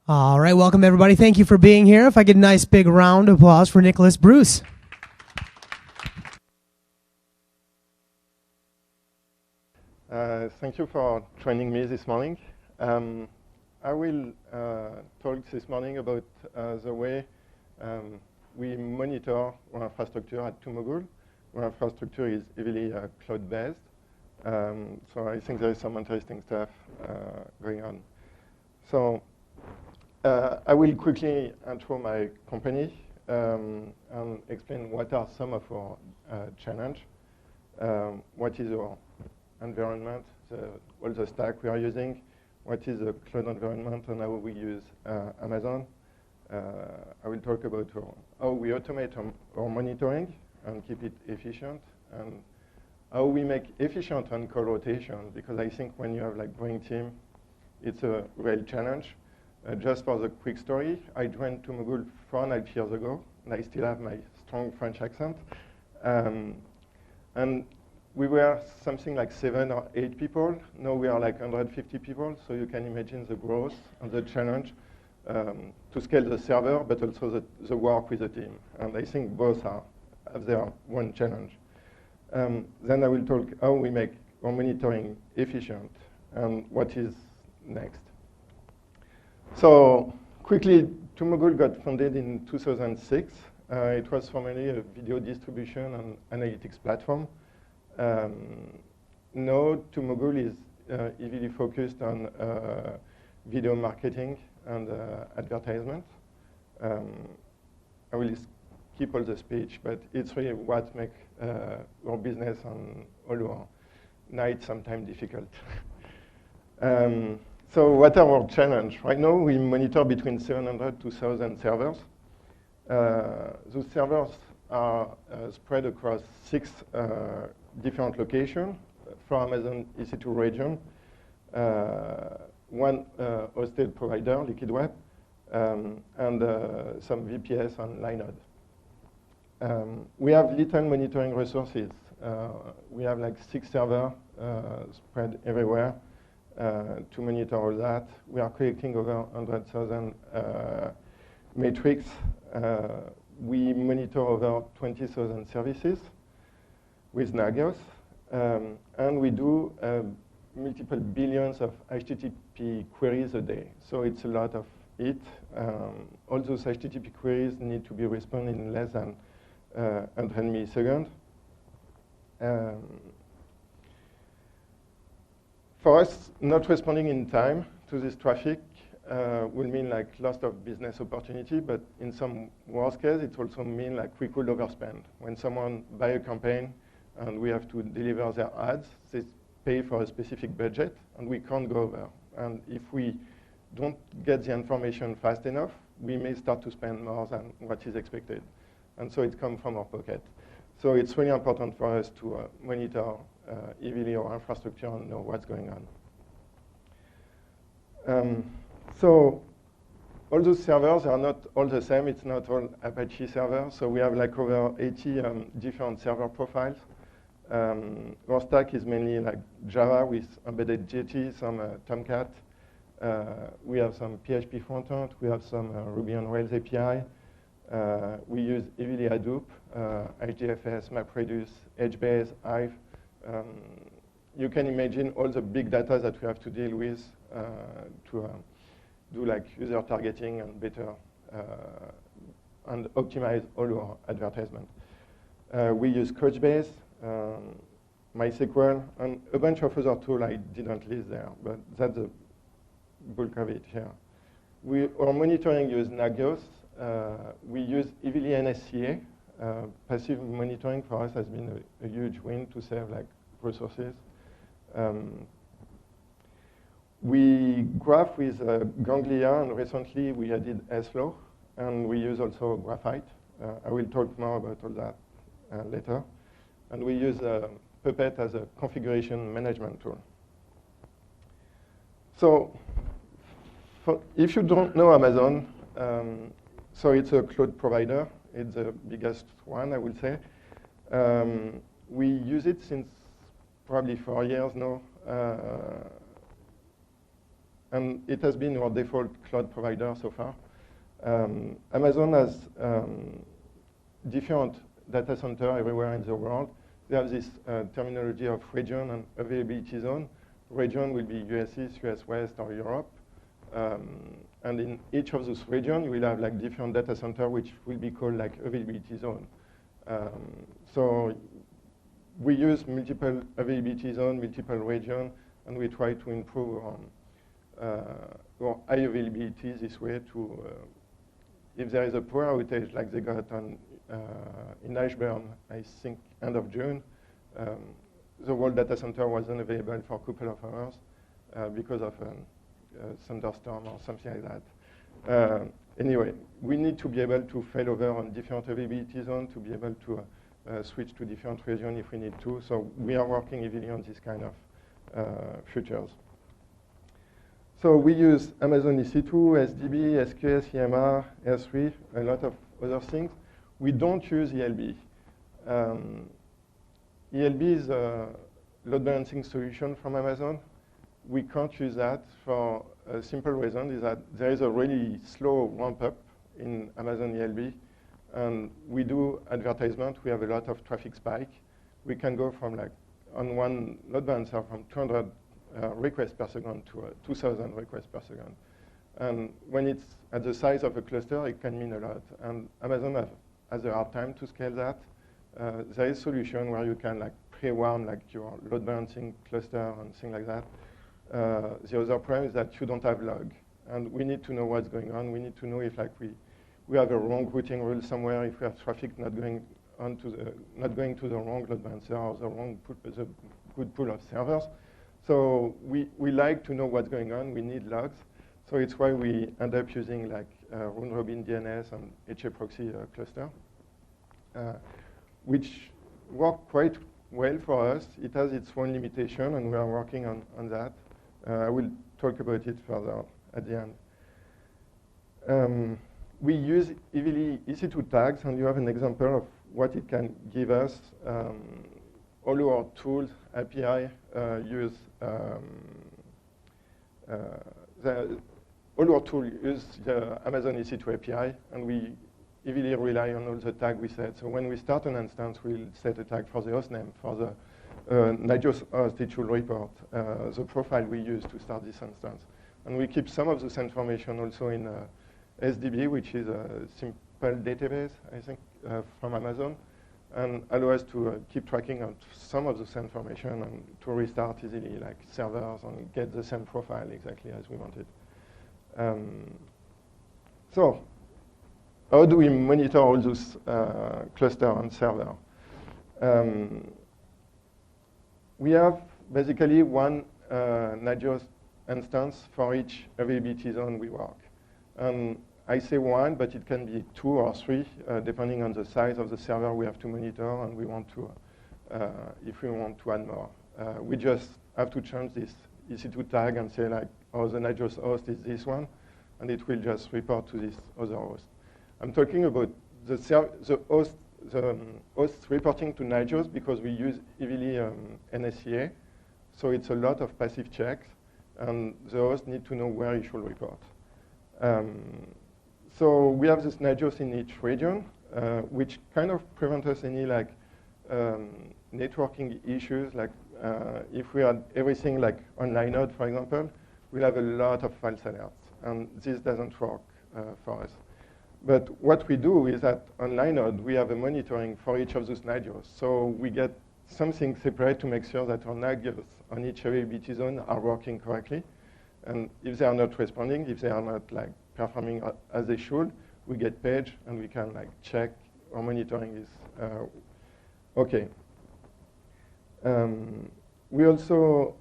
All right, welcome everybody. Thank you for being here. If I get a nice big round of applause for Nicolas Brousse. Thank you for joining me this morning. I will talk this morning about the way we monitor our infrastructure at Tumogul. Our infrastructure is heavily cloud-based, so I think there is some interesting stuff going on. So I will quickly intro my company and explain what are some of our challenges, what is our environment, all the stack we are using, what is the cloud environment, and how we use Amazon. I will talk about how we automate our monitoring and keep it efficient, and how we make efficient on-call rotation, because I think when you have like growing team, it's a real challenge. Just for the quick story, I joined Tumogul 4.5 years ago, and I still have my strong French accent. And we were something like 7 or 8 people. Now we are like 150 people, so you can imagine the growth and the challenge to scale the server, but also the work with the team. And I think both have their one challenge. Then I will talk how we make our monitoring efficient and what is next. So quickly, Tumogul got founded in 2006. It was formerly a video distribution and analytics platform. Now Tumogul is heavily focused on video marketing and advertisement. I will skip all the speech, but it's really what makes our business and all our nights sometimes difficult. So what are our challenges? Right now we monitor between 700 to 1,000 servers. Those servers are spread across 6 different locations for Amazon EC2 region, 1 hosted provider, Liquid Web, and some VPS on Linode. We have little monitoring resources. We have like 6 servers spread everywhere to monitor all that. We are collecting over 100,000 metrics. We monitor over 20,000 services with Nagios, and we do multiple billions of HTTP queries a day. So it's a lot of it. All those HTTP queries need to be responded in less than 100 milliseconds. For us, not responding in time to this traffic will mean like loss of business opportunity, but in some worst case, it also means like we could overspend. When someone buy a campaign and we have to deliver their ads, they pay for a specific budget, and we can't go over. And if we don't get the information fast enough, we may start to spend more than what is expected. And so it comes from our pocket. So it's really important for us to monitor heavily our infrastructure and know what's going on. So all those servers are not all the same. It's not all Apache servers. So we have like over 80 different server profiles. Our stack is mainly like Java with embedded JT, some Tomcat. We have some PHP frontend. We have some Ruby on Rails API. We use heavily Hadoop, HDFS, MapReduce, HBase, Hive. You can imagine all the big data that we have to deal with to do like user targeting and better and optimize all our advertisement. We use Couchbase, MySQL, and a bunch of other tools I didn't list there, but that's the bulk of it here. Our monitoring use Nagios. We use heavily NSCA. Passive monitoring for us has been a huge win to save like resources. We graph with Ganglia, and recently we added SFlow, and we use also Graphite. I will talk more about all that later. And we use Puppet as a configuration management tool. So if you don't know Amazon, so it's a cloud provider. It's the biggest one, I would say. We use it since probably 4 years now. and it has been our default cloud provider so far. Amazon has different data centers everywhere in the world. They have this terminology of region and availability zone. Region will be US East, US West, or Europe. And in each of those regions, you will have like different data centers which will be called like availability zone. So we use multiple availability zone, multiple region, and we try to improve on or high availability this way to, if there is a power outage like they got on, in Ashburn, I think end of June, the whole data center wasn't available for a couple of hours because of a thunderstorm or something like that. Anyway, we need to be able to fail over on different availability zones to be able to switch to different regions if we need to. So we are working heavily on this kind of features. So we use Amazon EC2, SDB, SQS, EMR, R3, a lot of other things. We don't use ELB. ELB is a load balancing solution from Amazon. We can't use that for a simple reason, is that there is a really slow ramp up in Amazon ELB. And we do advertisement, we have a lot of traffic spike. We can go from like, on one load balancer from 200 requests per second to 2,000 requests per second. And when it's at the size of a cluster, it can mean a lot. And Amazon has a hard time to scale that. There is a solution where you can like pre-warn like your load balancing cluster and things like that. The other problem is that you don't have log. And we need to know what's going on. We need to know if like we have a wrong routing rule somewhere, if we have traffic not going to the wrong load balancer or the wrong the good pool of servers. So we like to know what's going on. We need logs. So it's why we end up using like round-robin DNS and HA proxy cluster, which work quite well for us. It has its own limitation, and we are working on that. I will talk about it further at the end. We use heavily EC2 tags, and you have an example of what it can give us. All our tools, API, use all our tools use the Amazon EC2 API, and we heavily rely on all the tags we set. So when we start an instance, we'll set a tag for the host name, for the Nagios host, it should report the profile we use to start this instance. And we keep some of this information also in SDB, which is a simple database, I think, from Amazon, and allow us to keep tracking of some of this information and to restart easily, like servers, and get the same profile exactly as we wanted. So how do we monitor all those cluster and server? We have basically one Nagios instance for each availability zone we work. And I say one, but it can be 2 or 3, depending on the size of the server we have to monitor, and we want to, if we want to add more. We just have to change this EC2 tag and say like, oh, the Nagios host is this one, and it will just report to this other host. I'm talking about the host reporting to Nagios because we use heavily NSCA, so it's a lot of passive checks, and the host need to know where he should report. So we have this Nagios in each region, which kind of prevent us any like networking issues. Like if we had everything like on Linode, for example, we'll have a lot of false alerts, and this doesn't work for us. But what we do is that on Linode, we have a monitoring for each of those Nagios. So we get something separate to make sure that our Nagios on each availability zone are working correctly. And if they are not responding, if they are not like performing as they should, we get page and we can like check our monitoring is okay. We also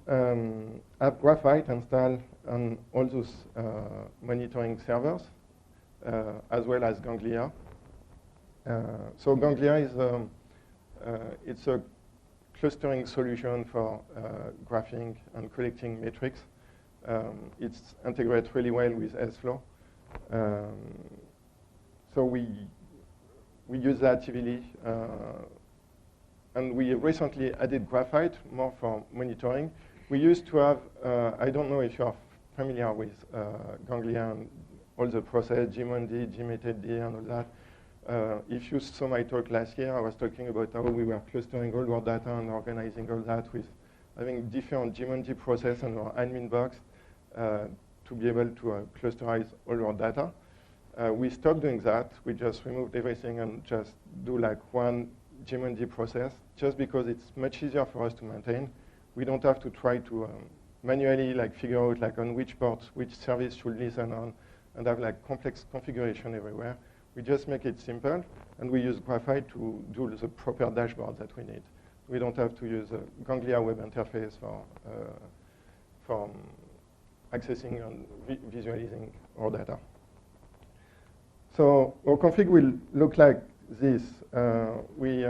have Graphite installed on all those monitoring servers, as well as Ganglia. So Ganglia is it's a clustering solution for graphing and collecting metrics. It's integrates really well with Airflow. So we use that heavily. And we recently added Graphite more for monitoring. We used to have, I don't know if you are familiar with Ganglia and all the process, gmond, gmetd, and all that. If you saw my talk last year, I was talking about how we were clustering all our data and organizing all that with having different gmond process on our admin box to be able to clusterize all our data. We stopped doing that. We just removed everything and just do like one gmond process, just because it's much easier for us to maintain. We don't have to try to manually like figure out like on which ports, which service should listen on, and have like complex configuration everywhere. We just make it simple, and we use Graphite to do the proper dashboard that we need. We don't have to use a Ganglia web interface for accessing and visualizing our data. So our config will look like this. We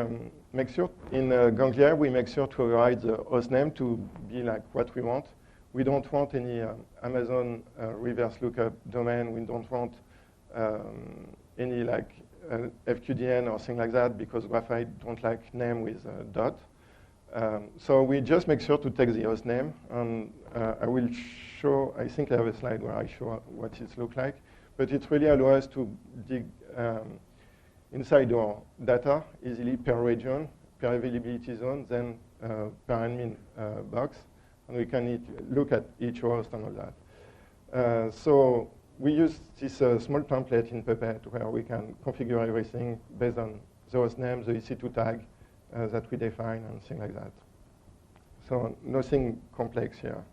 make sure in Ganglia, we make sure to override the host name to be like what we want. We don't want any Amazon reverse lookup domain. We don't want any like FQDN or thing like that, because Graphite don't like name with dot. So we just make sure to take the host name, and I will show, I think I have a slide where I show what it looks like, but it really allows us to dig inside our data easily per region, per availability zone, then per admin box, and we can look at each host and all that. So we use this small template in Puppet where we can configure everything based on the host name, the EC2 tag that we define, and things like that. So nothing complex here.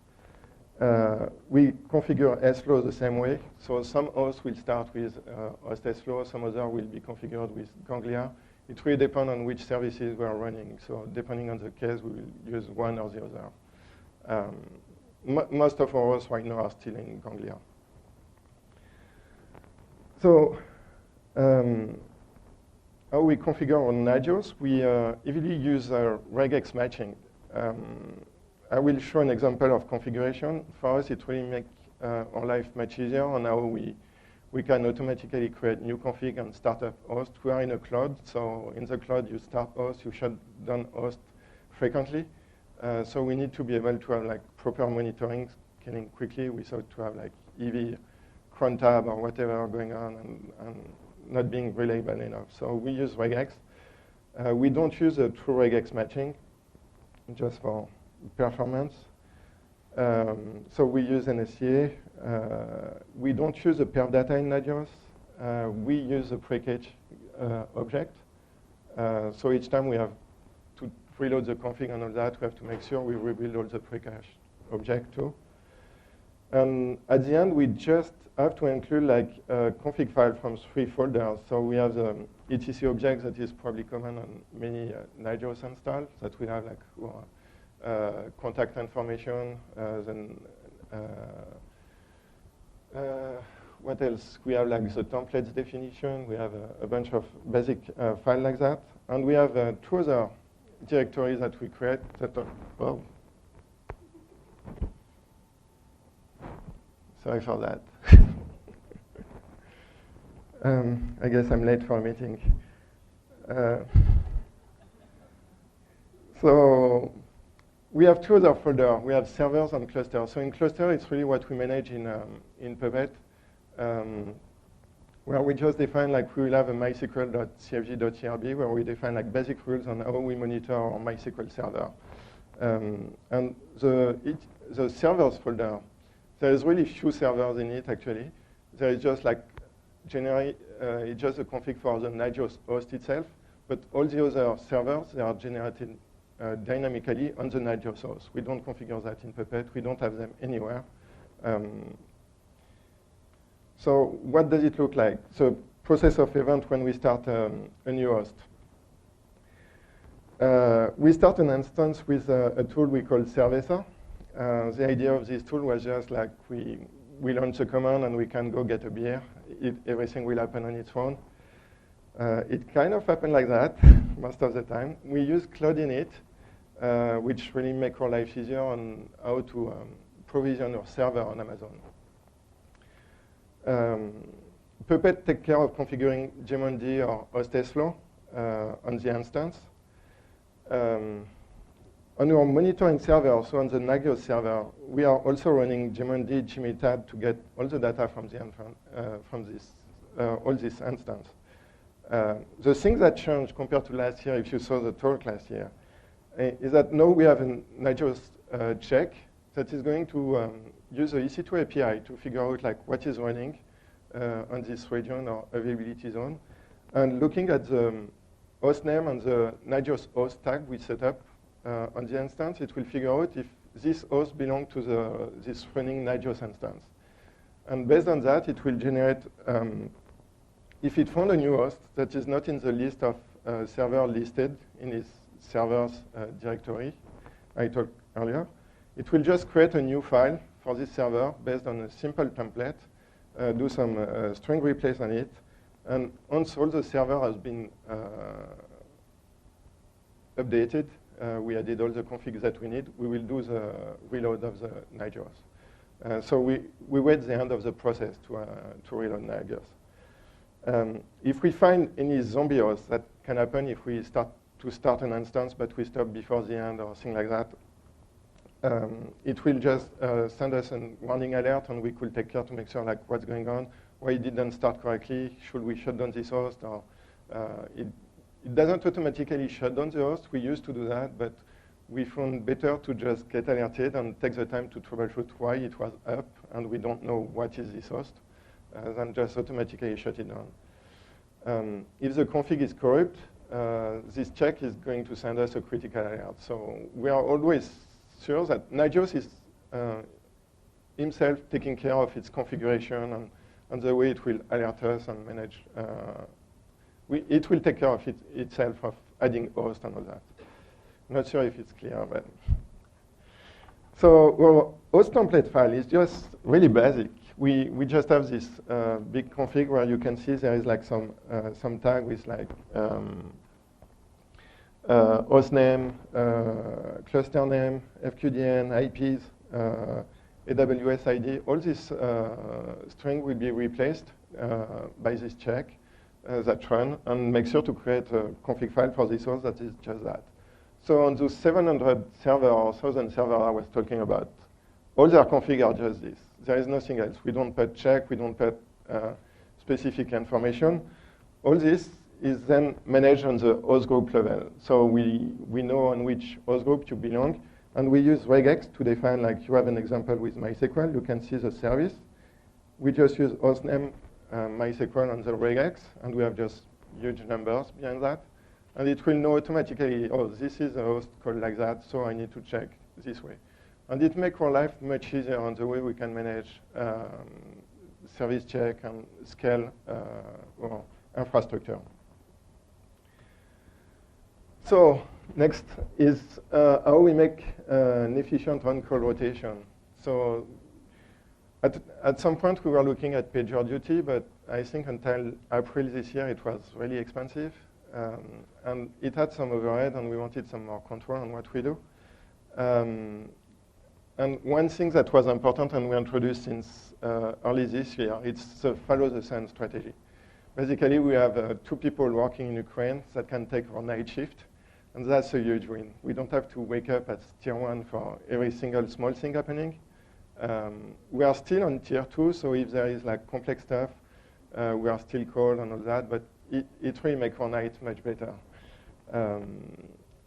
We configure sflow the same way. So some hosts will start with host sflow, some other will be configured with Ganglia. It really depends on which services we are running. So depending on the case, we will use one or the other. Most of our hosts right now are still in Ganglia. So how we configure on Nagios, we heavily use regex matching. I will show an example of configuration. For us, it really makes our life much easier on how we can automatically create new config and start up host. We are in a cloud, so in the cloud, you start host, you shut down host frequently. So we need to be able to have like proper monitoring, scaling quickly without to have like EV cron tab or whatever going on and not being reliable enough. So we use regex. We don't use a true regex matching, just for performance. So we use NSCA. We don't use a perf data in Nagios. We use a precache object. So each time we have to reload the config and all that, we have to make sure we rebuild all the precache object too. And at the end, we just have to include like a config file from 3 folders. So we have the etc object that is probably common on many Nagios installs, that we have like contact information, then what else? We have like the templates definition. We have a bunch of basic files like that. And we have 2 other directories that we create that are, well, sorry for that. I guess I'm late for a meeting. So we have 2 other folders. We have servers and clusters. So in cluster, it's really what we manage in Puppet, where we just define like we will have a mysql.cfg.crb where we define like basic rules on how we monitor our MySQL server. And the servers folder, there is really few servers in it actually. There is just like it's just a config for the Nagios host itself, but all the other servers, they are generated dynamically on the Nagios host. We don't configure that in Puppet. We don't have them anywhere. So what does it look like? So process of event when we start a new host. We start an instance with a tool we call Cerveza. The idea of this tool was just like we launch a command and we can go get a beer. Everything will happen on its own. It kind of happened like that most of the time. We use Cloud Init, which really make our life easier on how to provision our server on Amazon. Puppet takes care of configuring gmond or host sflow on the instance. On On our monitoring server, so on the Nagios server, we are also running gmod, gmitab to get all the data from the from this all this instance. The thing that changed compared to last year, if you saw the talk last year, is that now we have a Nagios check that is going to use the EC2 API to figure out like what is running on this region or availability zone, and looking at the host name and the Nagios host tag we set up on the instance, it will figure out if this host belongs to this running Nagios instance. And based on that, it will generate, if it found a new host that is not in the list of server listed in its servers directory I talked earlier, it will just create a new file for this server based on a simple template, do some string replace on it, and once all the server has been updated, we added all the configs that we need, we will do the reload of the Nagios. So we wait the end of the process to reload Nagios. If we find any zombie hosts, that can happen if we start an instance, but we stop before the end or thing like that, it will just send us a warning alert, and we could take care to make sure like what's going on, why it didn't start correctly, should we shut down this host, or it doesn't automatically shut down the host. We used to do that, but we found better to just get alerted and take the time to troubleshoot why it was up, and we don't know what is this host, than just automatically shut it down. If the config is corrupt, this check is going to send us a critical alert. So we are always sure that Nagios is himself taking care of its configuration and the way it will alert us and manage. It will take care of itself of adding host and all that. I'm not sure if it's clear, but. So our host template file is just really basic. We just have this big config where you can see there is like some tag with like host name, cluster name, FQDN, IPs, AWS ID. All this string will be replaced by this check that run, and make sure to create a config file for this host that is just that. So on those 700 server or 1,000 server I was talking about, all their config are just this. There is nothing else. We don't put check, we don't put specific information. All this is then managed on the host group level. So we know on which host group you belong, and we use regex to define, like you have an example with MySQL, you can see the service. We just use hostname MySQL on the regex, and we have just huge numbers behind that. And it will know automatically, oh, this is a host called like that, so I need to check this way. And it makes our life much easier on the way we can manage service check and scale our infrastructure. So next is how we make an efficient on-call rotation. So at some point we were looking at PagerDuty, but I think until April this year it was really expensive. And it had some overhead, and we wanted some more control on what we do. And one thing that was important, and we introduced since early this year, it's the follow the sun strategy. Basically, we have 2 people working in Ukraine that can take our night shift, and that's a huge win. We don't have to wake up at tier 1 for every single small thing happening. We are still on tier 2, so if there is like complex stuff, we are still called and all that, but it really makes our night much better.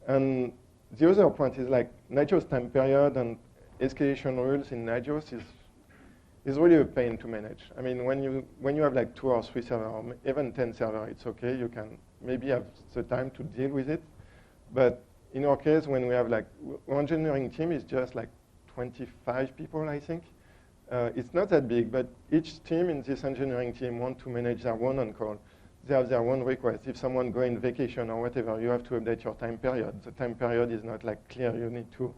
And the other point is like Nagios time period and escalation rules in Nagios is really a pain to manage. I mean, when you have like 2 or 3 servers, or even 10 servers, it's okay. You can maybe have the time to deal with it. But in our case, when we have like, our engineering team is just like 25 people, I think. It's not that big, but each team in this engineering team want to manage their own on-call. They have their own request. If someone goes on vacation or whatever, you have to update your time period. The time period is not like clear. You need to,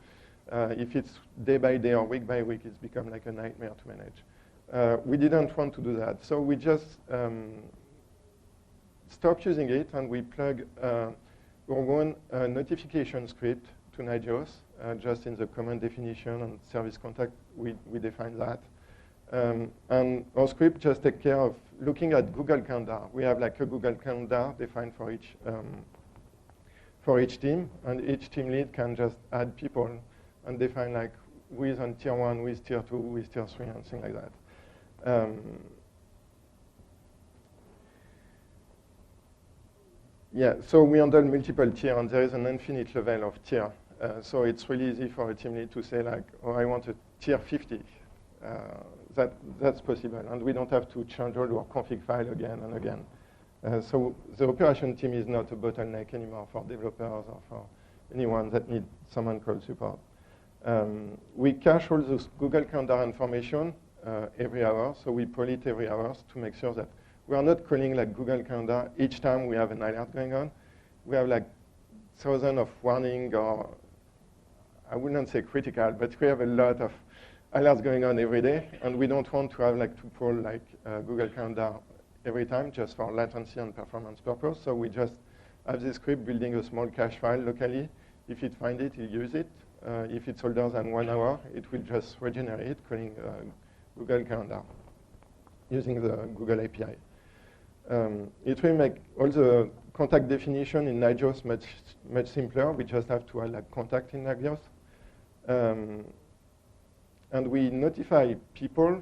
if it's day by day or week by week, it's become like a nightmare to manage. We didn't want to do that. So we just stopped using it, and we plug our own notification script to Nagios, just in the command definition and service contact, we define that. And our script just takes care of looking at Google Calendar. We have like a Google Calendar defined for for each team, and each team lead can just add people and define like who is on tier 1, who is tier 2, who is tier 3, and things like that. Yeah, so we handle multiple tiers, and there is an infinite level of tier. So it's really easy for a team lead to say like, oh, I want a tier 50. That's possible, and we don't have to change all our config file again and again. So the operation team is not a bottleneck anymore for developers or for anyone that needs some on-call support. We cache all those Google Calendar information every hour, so we poll it every hour to make sure that we are not calling like Google Calendar each time we have an alert going on. We have like thousands of warning, or I wouldn't say critical, but we have a lot of alerts going on every day, and we don't want to have like to pull like Google Calendar every time just for latency and performance purpose. So we just have this script building a small cache file locally. If it finds it, it'll use it. If it's older than 1 hour, it will just regenerate calling Google Calendar using the Google API. It will make all the contact definition in Nagios much simpler. We just have to add like contact in Nagios. And we notify people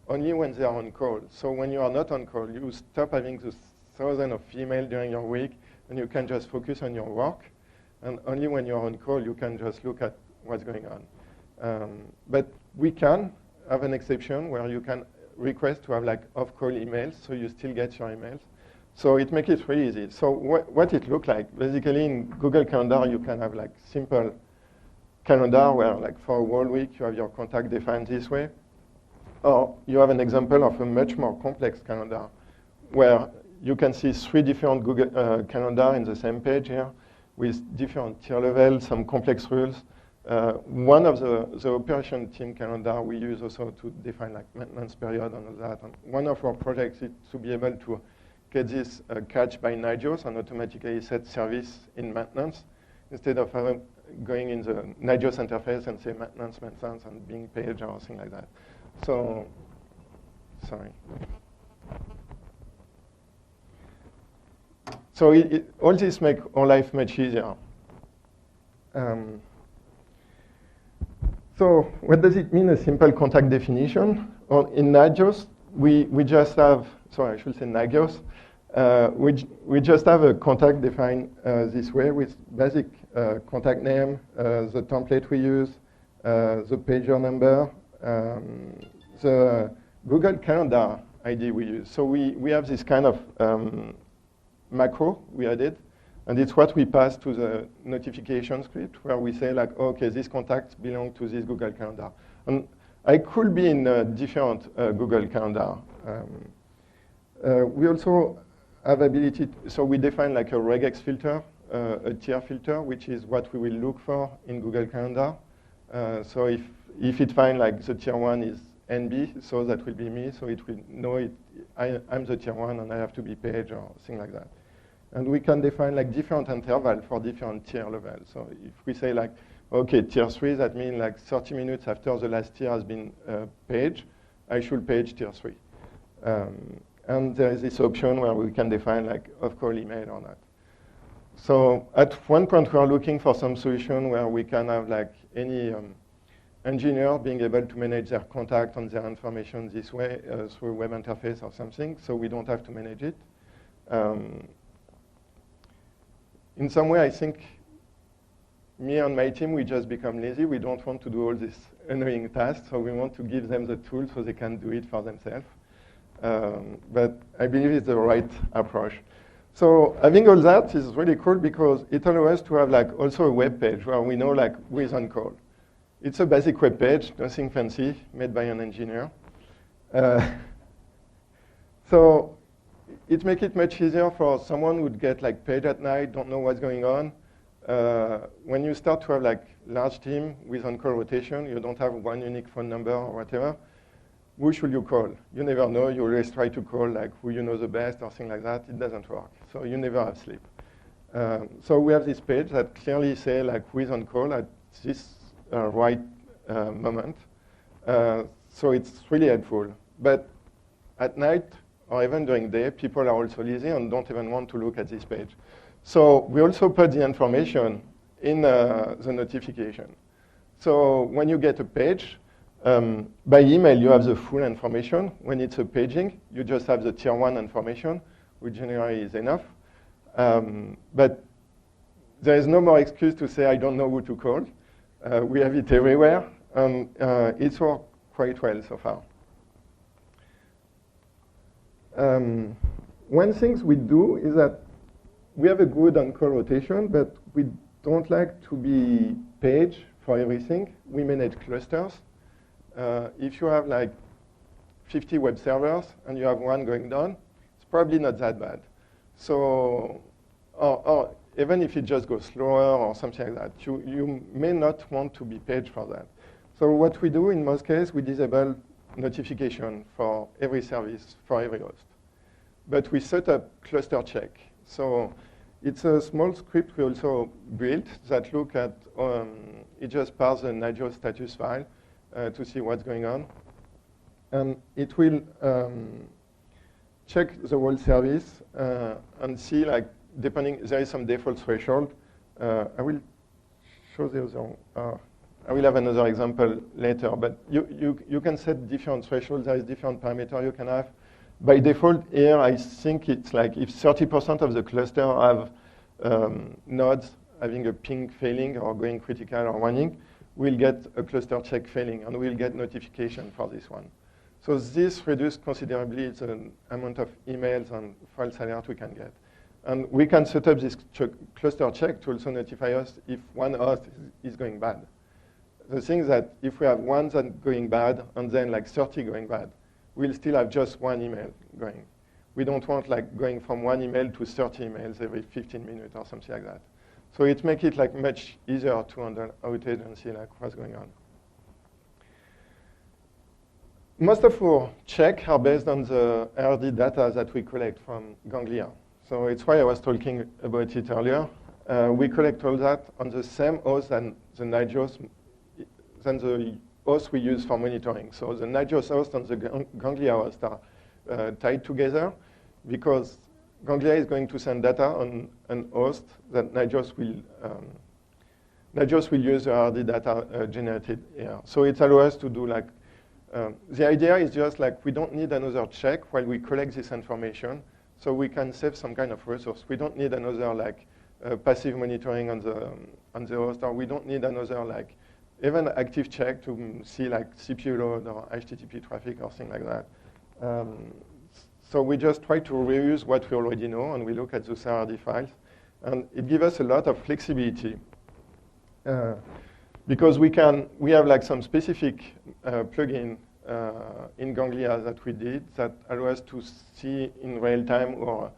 only when they are on call. So when you are not on call, you stop having those thousands of emails during your week, and you can just focus on your work. And only when you're on call, you can just look at what's going on. But we can have an exception where you can request to have like off-call emails, so you still get your emails. So it makes it really easy. So what it looks like, basically in Google Calendar, you can have like simple calendar where like for a whole week, you have your contact defined this way. Or you have an example of a much more complex calendar where you can see 3 different Google calendar in the same page here with different tier levels, some complex rules. One of the operation team calendar we use also to define like maintenance period and all that. And one of our projects is to be able to get this catch by Nagios and automatically set service in maintenance instead of going in the Nagios interface and say maintenance, and being page or something like that. So, sorry. So all this make our life much easier. So what does it mean, a simple contact definition? Well, in Nagios, we just have, sorry, I should say Nagios. We just have a contact defined this way with basic contact name, the template we use, the pager number, the Google Calendar ID we use. So we have this kind of macro we added, and it's what we pass to the notification script where we say like, oh, okay, this contact belongs to this Google Calendar. And I could be in a different Google Calendar. We also have ability, so we define like a regex filter, a tier filter, which is what we will look for in Google Calendar. So if it finds like the tier 1 is NB, so that will be me, so it will know I'm the tier 1 and I have to be page or thing like that. And we can define like different interval for different tier levels. So if we say like, okay, tier 3, that means like 30 minutes after the last tier has been page, I should page tier 3. And there is this option where we can define like off-call email or not. So at one point we are looking for some solution where we can have like any engineer being able to manage their contact and their information this way through a web interface or something, so we don't have to manage it. In some way, I think me and my team, we just become lazy. We don't want to do all these annoying tasks, so we want to give them the tools so they can do it for themselves. But I believe it's the right approach. So having all that is really cool because it allows us to have like also a web page where we know like who is on call. It's a basic web page, nothing fancy, made by an engineer. So it makes it much easier for someone who would get like page at night, don't know what's going on. When you start to have like large team with on-call rotation, you don't have one unique phone number or whatever. Who should you call? You never know. You always try to call like who you know the best or something like that. It doesn't work. So you never have sleep. So we have this page that clearly say like who is on call at this right moment. So it's really helpful. But at night or even during day, people are also lazy and don't even want to look at this page. So we also put the information in the notification. So when you get a page, by email you have the full information. When it's a paging, you just have the tier 1 information, which generally is enough. But there is no more excuse to say, I don't know who to call. We have it everywhere, and it's worked quite well so far. One thing we do is that we have a good on-call rotation, but we don't like to be page for everything. We manage clusters. If you have like 50 web servers and you have one going down, it's probably not that bad. So, or even if it just goes slower or something like that, you may not want to be paged for that. So what we do in most cases, we disable notification for every service, for every host. But we set up cluster check. So it's a small script we also built that look at, it just parses the Nagios status file to see what's going on. And it will check the whole service and see, like, depending, there is some default threshold. I will show the other, I will have another example later, but you can set different thresholds. There is different parameters you can have. By default here, I think it's like if 30% of the cluster have nodes having a ping failing or going critical or running, we'll get a cluster check failing, and we'll get notification for this one. So this reduces considerably the amount of emails and false alert we can get. And we can set up this cluster check to also notify us if one host is going bad. The thing is that if we have one that's going bad and then like 30 going bad, we'll still have just one email going. We don't want like going from one email to 30 emails every 15 minutes or something like that. So it makes it like much easier to handle outage and see like what's going on. Most of our checks are based on the RD data that we collect from Ganglia. So it's why I was talking about it earlier. We collect all that on the same host than the Nagios, than the host we use for monitoring. So the Nagios host and the Ganglia host are tied together because Ganglia is going to send data on an host that Nagios will use the RD data generated here. So it allows us to do like, the idea is just like we don't need another check while we collect this information, so we can save some kind of resource. We don't need another like passive monitoring on the host, or we don't need another like even active check to see like CPU load or HTTP traffic or things like that. So we just try to reuse what we already know, and we look at those RD files. And it gives us a lot of flexibility. Because we have like some specific plugin in Ganglia that we did that allow us to see in real time or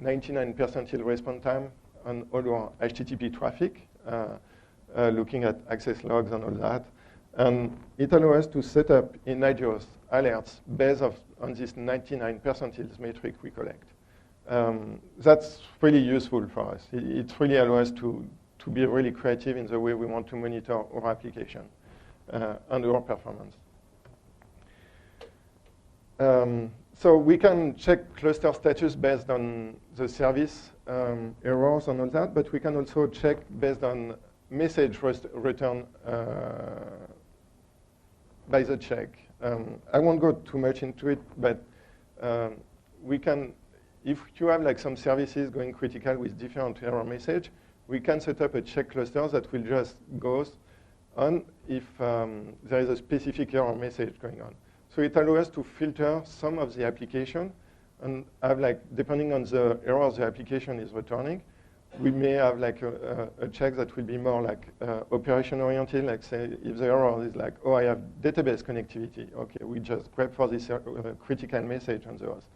99% yield response time on all our HTTP traffic, looking at access logs and all that. And it allows us to set up in Nagios alerts based on this 99% yield metric we collect. That's really useful for us. It really allows us to be really creative in the way we want to monitor our application and our performance. So we can check cluster status based on the service errors and all that, but we can also check based on message return by the check. I won't go too much into it, but we can, if you have like some services going critical with different error message, we can set up a check cluster that will just go on if there is a specific error message going on. So it allows us to filter some of the application and have like, depending on the errors the application is returning, we may have like a check that will be more like operation oriented, like say if the error is like, oh, I have database connectivity, okay, we just grab for this critical message on the host.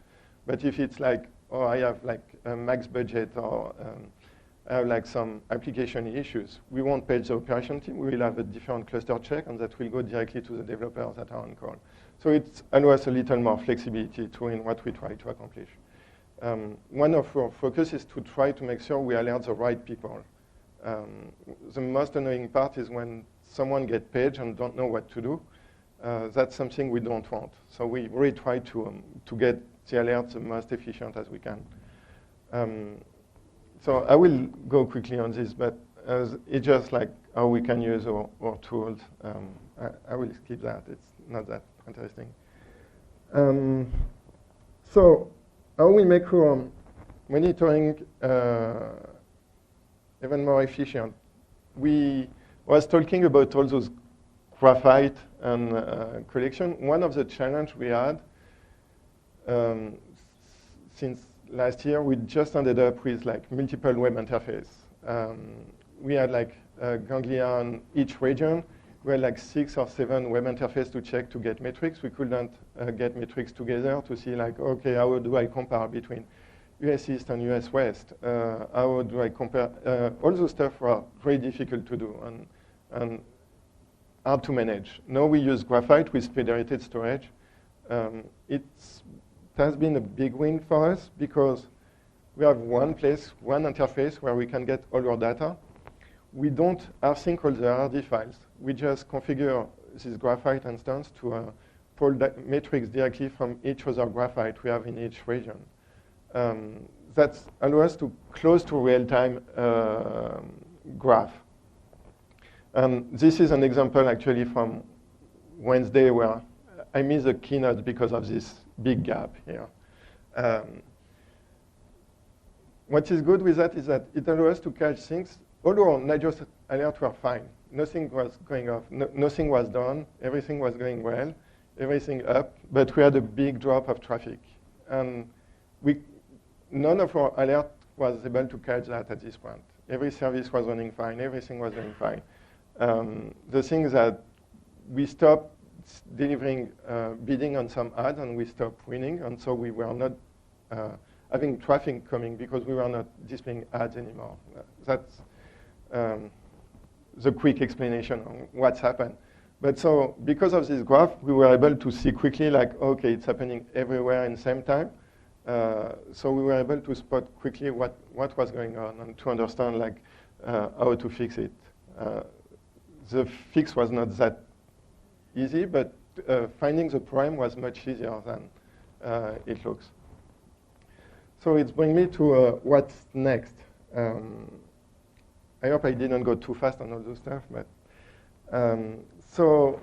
But if it's like, oh, I have like a max budget or I have like some application issues, we won't page the operation team, we will have a different cluster check and that will go directly to the developers that are on call. So it allows a little more flexibility to in what we try to accomplish. One of our focus is to try to make sure we alert the right people. The most annoying part is when someone gets paged and don't know what to do. That's something we don't want. So we really try to get the alert the most efficient as we can. So I will go quickly on this, but it's just like how we can use our tools. I will skip that. It's not that interesting. So how we make our monitoring even more efficient. We was talking about all those graphite and collection. One of the challenge we had since last year, we just ended up with like multiple web interface. We had like ganglia on each region. We had like 6 or 7 web interfaces to check to get metrics. We couldn't get metrics together to see like, okay, how do I compare between US East and US West? How do I compare? All those stuff were very difficult to do and hard to manage. Now we use graphite with federated storage. It has been a big win for us because we have one place, one interface where we can get all our data. We don't async all the RD files. We just configure this graphite instance to pull metrics directly from each other graphite we have in each region. That allows us to close to real-time graph. This is an example actually from Wednesday where I missed the keynote because of this big gap here. What is good with that is that it allows us to catch things. All our Nagios alerts were fine. Nothing was going off. Nothing was done. Everything was going well. Everything up. But we had a big drop of traffic. And none of our alert was able to catch that at this point. Every service was running fine. Everything was going fine. The thing is that we stopped delivering bidding on some ads and we stopped winning. And so we were not having traffic coming because we were not displaying ads anymore. That's the quick explanation on what's happened. But so because of this graph, we were able to see quickly like, okay, it's happening everywhere in the same time. So we were able to spot quickly what was going on and to understand like how to fix it. The fix was not that easy, but finding the problem was much easier than it looks. So it's bringing me to what's next. I hope I didn't go too fast on all those stuff, but so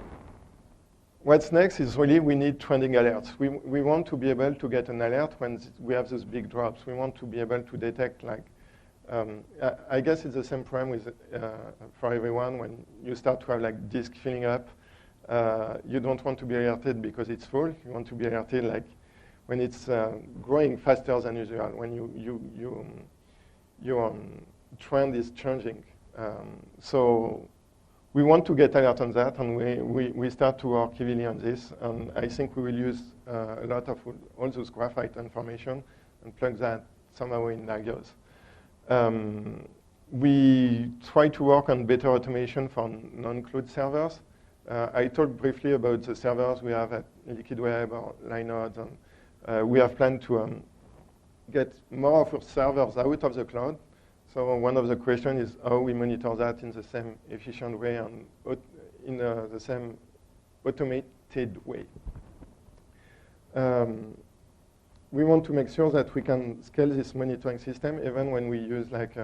what's next is really we need trending alerts. We want to be able to get an alert when we have those big drops. We want to be able to detect like, I guess it's the same problem with for everyone when you start to have like disk filling up. You don't want to be alerted because it's full. You want to be alerted like when it's growing faster than usual, when your trend is changing. So we want to get alert on that, and we start to work heavily on this. And I think we will use a lot of all those graphite information and plug that somehow in Nagios. We try to work on better automation for non-cloud servers. I talked briefly about the servers we have at Liquid Web or Linode, and we have planned to get more of our servers out of the cloud. So one of the questions is how we monitor that in the same efficient way and in the same automated way. We want to make sure that we can scale this monitoring system even when we use like,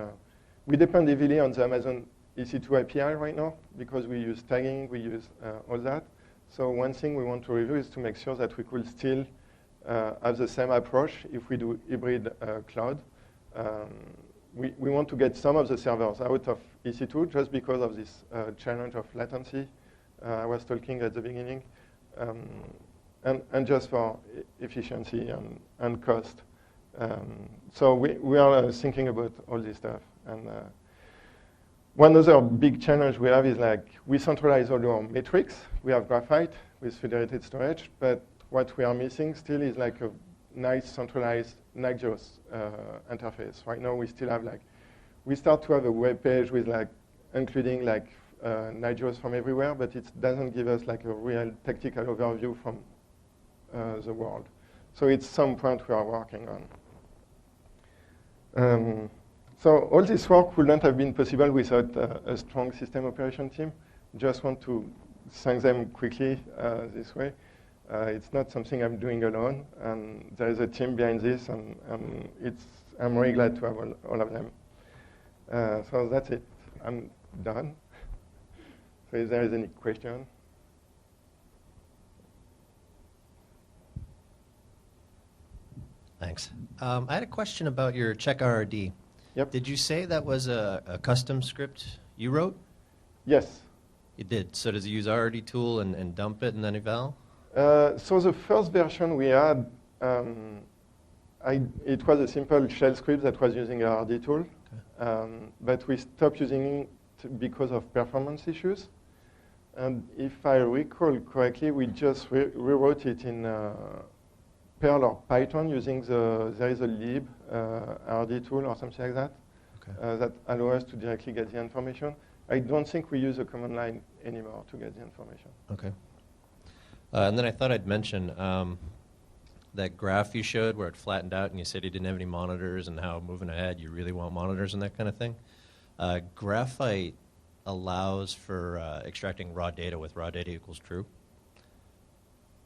we depend heavily on the Amazon EC2 API right now because we use tagging, we use all that. So one thing we want to review is to make sure that we could still have the same approach if we do hybrid cloud. We want to get some of the servers out of EC2 just because of this challenge of latency I was talking at the beginning, and just for efficiency and cost. So we are thinking about all this stuff. And one other big challenge we have is like we centralize all our metrics. We have graphite with federated storage, but what we are missing still is like a nice centralized Nagios interface. Right now we still have like, we start to have a web page with like, including like Nagios from everywhere, but it doesn't give us like a real tactical overview from the world. So it's some point we are working on. So all this work wouldn't have been possible without a strong system operation team. Just want to thank them quickly this way. It's not something I'm doing alone, and there is a team behind this, and I'm really glad to have all of them. So that's it. I'm done. So if there is any question. Thanks. I had a question about your check RRD. Yep. Did you say that was a custom script you wrote? Yes. You did. So does it use RRD tool and dump it and then eval? So the first version we had, it was a simple shell script that was using a RD tool, but we stopped using it because of performance issues. And if I recall correctly, we just rewrote it in Perl or Python using there is a lib RD tool or something like that, that allows us to directly get the information. I don't think we use a command line anymore to get the information. Okay. And then I thought I'd mention that graph you showed where it flattened out and you said you didn't have any monitors and how moving ahead you really want monitors and that kind of thing. Graphite allows for extracting raw data with raw data equals true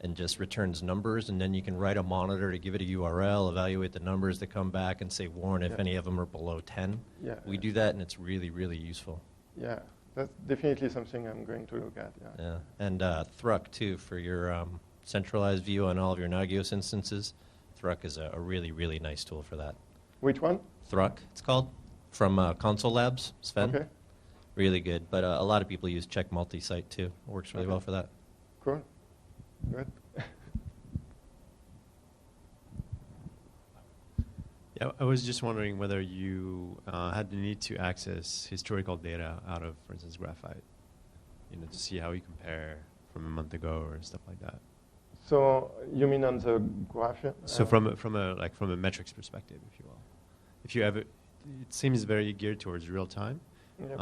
and just returns numbers, and then you can write a monitor to give it a URL, evaluate the numbers that come back, and say warn if any of them are below 10. Yeah, we do that, and it's really, really useful. Yeah, that's definitely something I'm going to look at. Yeah, and Thruk, too, for your centralized view on all of your Nagios instances. Thruk is a really, really nice tool for that. Which one? Thruk, it's called, from Console Labs, Sven. Okay. Really good, but a lot of people use check multi-site, too. It works really well for that. Cool. Good. Yeah, I was just wondering whether you had the need to access historical data out of, for instance, Graphite, to see how you compare from a month ago or stuff like that. So you mean on the graph? So from a metrics perspective, if you will, if you have it seems very geared towards real time. Yep.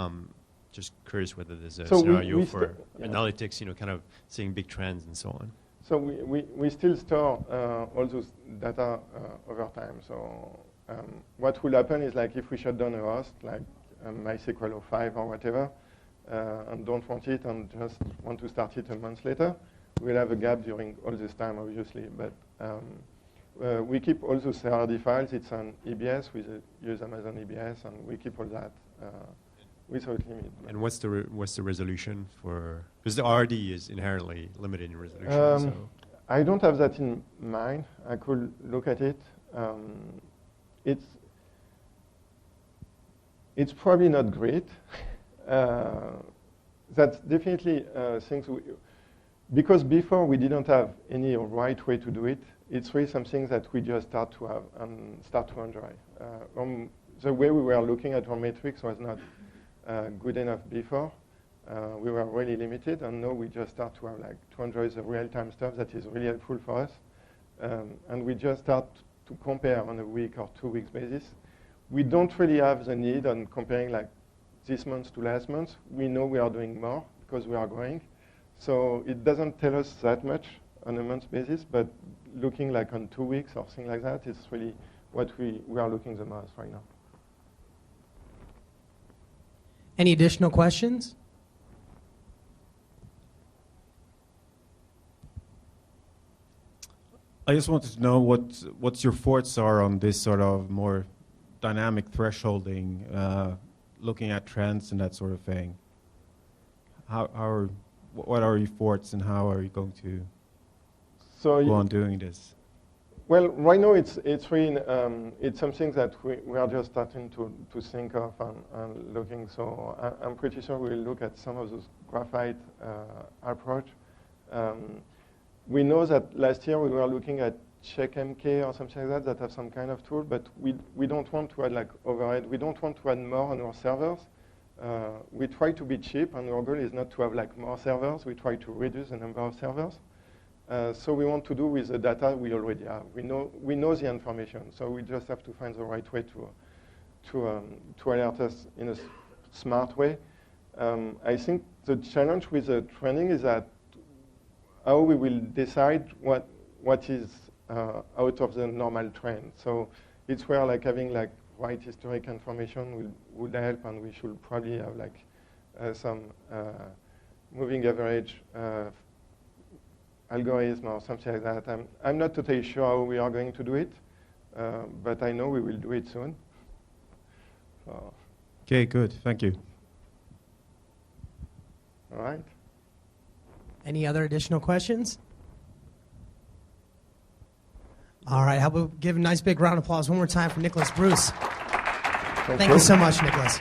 Just curious whether there's a so scenario we for analytics, kind of seeing big trends and so on. So we still store all those data over time. So what will happen is, like, if we shut down a host, like MySQL 05 or whatever, and don't want it and just want to start it a month later, we'll have a gap during all this time, obviously. But we keep all those RD files. It's on EBS. We use Amazon EBS, and we keep all that without limit. And what's the resolution for? Because the RD is inherently limited in resolution. So. I don't have that in mind. I could look at it. It's probably not great. That's definitely things because before we didn't have any right way to do it. It's really something that we just start to have and start to enjoy. The way we were looking at our metrics was not good enough before. We were really limited, and now we just start to have to enjoy the real-time stuff that is really helpful for us. And we just start to compare on a week or 2 weeks basis. We don't really have the need on comparing this month to last month. We know we are doing more because we are growing. So it doesn't tell us that much on a month basis, but looking on 2 weeks or something like that is really what we are looking the most right now. Any additional questions? I just wanted to know what your thoughts are on this sort of more dynamic thresholding, looking at trends and that sort of thing. What are your thoughts, and how are you going to go on doing this? Well, right now it's really it's something that we are just starting to think of and looking. So I'm pretty sure we'll look at some of those graphite approach. We know that last year we were looking at CheckMK or something like that have some kind of tool, but we don't want to add overhead. We don't want to add more on our servers. We try to be cheap, and our goal is not to have more servers. We try to reduce the number of servers. So we want to do with the data we already have. We know the information, so we just have to find the right way to alert us in a smart way. I think the challenge with the training is that how we will decide what is out of the normal trend. So it's where having right historic information would help, and we should probably have some moving average algorithm or something like that. I'm not totally sure how we are going to do it, but I know we will do it soon. So Okay, good. Thank you. All right. Any other additional questions? All right, how about give a nice big round of applause one more time for Nicolas Brousse. Thank Thank you so much, Nicolas.